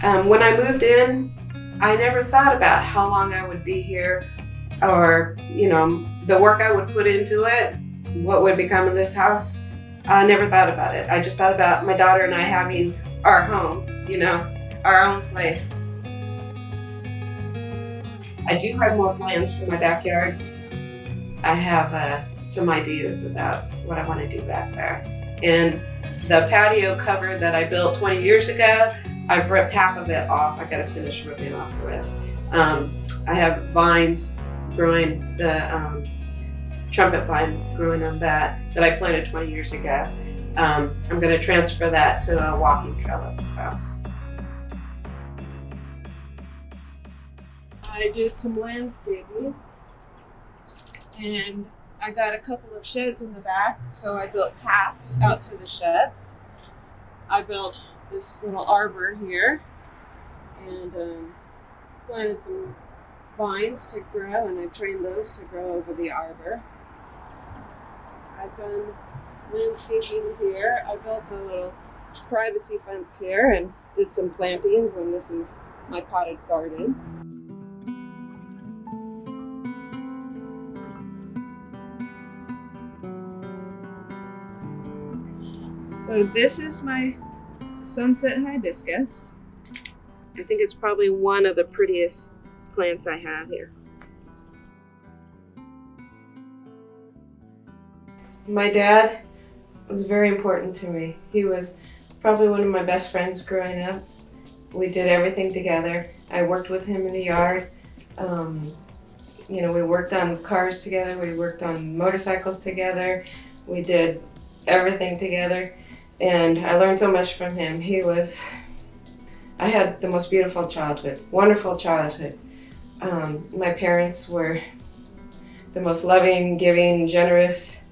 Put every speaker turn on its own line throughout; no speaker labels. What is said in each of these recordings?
When I moved in, I never thought about how long I would be here or, the work I would put into it, what would become of this house. I never thought about it. I just thought about my daughter and I having our home, our own place. I do have more plans for my backyard. I have some ideas about what I want to do back there. And the patio cover that I built 20 years ago, I've ripped half of it off. I got to finish ripping off the rest. I have vines growing, the trumpet vine growing on that I planted 20 years ago. I'm going to transfer that to a walking trellis. So. I did some landscaping, and I got a couple of sheds in the back, so I built paths out to the sheds. I built this little arbor here, and planted some vines to grow, and I trained those to grow over the arbor. I've done landscaping here. I built a little privacy fence here and did some plantings, and this is my potted garden. So this is my sunset hibiscus. I think it's probably one of the prettiest plants I have here. My dad was very important to me. He was probably one of my best friends growing up. We did everything together. I worked with him in the yard. We worked on cars together. We worked on motorcycles together. We did everything together. And I learned so much from him. I had the most beautiful childhood, wonderful childhood. My parents were the most loving, giving, generous,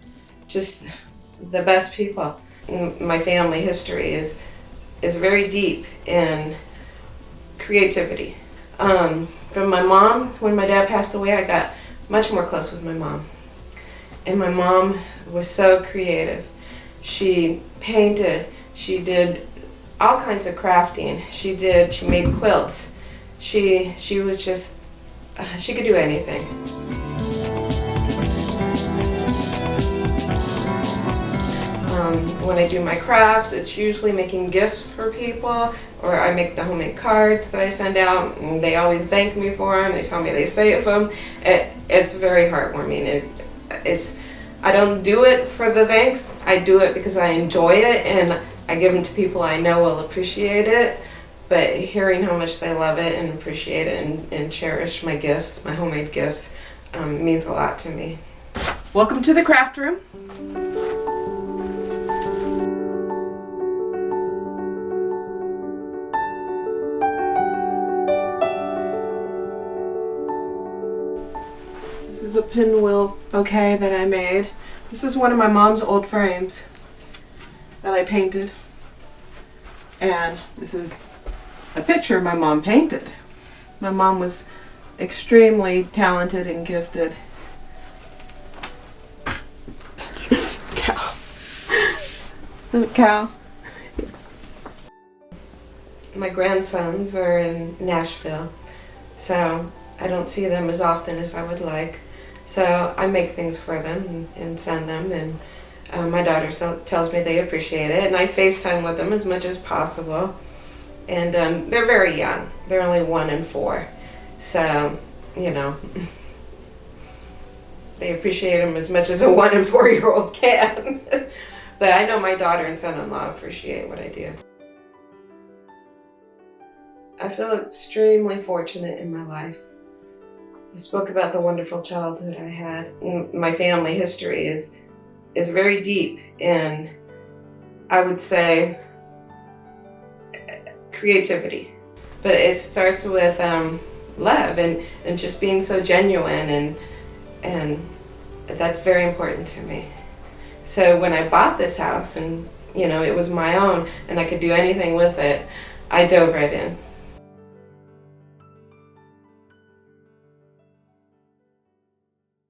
just the best people. My family history is very deep in creativity. From my mom, when my dad passed away, I got much more close with my mom. And my mom was so creative. She painted, she did all kinds of crafting. She made quilts. She was just, she could do anything. When I do my crafts, it's usually making gifts for people, or I make the homemade cards that I send out, and they always thank me for them. They tell me they saved them. It's very heartwarming. I don't do it for the thanks. I do it because I enjoy it, and I give them to people I know will appreciate it. But hearing how much they love it and appreciate it and cherish my gifts, my homemade gifts, means a lot to me. Welcome to the craft room. This is a pinwheel bouquet that I made. This is one of my mom's old frames that I painted. And this is a picture my mom painted. My mom was extremely talented and gifted. Cow. Cow. My grandsons are in Nashville, so I don't see them as often as I would like. So I make things for them and send them, and my daughter tells me they appreciate it, and I FaceTime with them as much as possible. And they're very young. They're only 1 and 4. So, they appreciate them as much as a 1 and 4-year-old can. But I know my daughter and son-in-law appreciate what I do. I feel extremely fortunate in my life. I spoke about the wonderful childhood I had. My family history is very deep in, I would say, creativity. But it starts with love and just being so genuine, and that's very important to me. So when I bought this house and it was my own and I could do anything with it, I dove right in.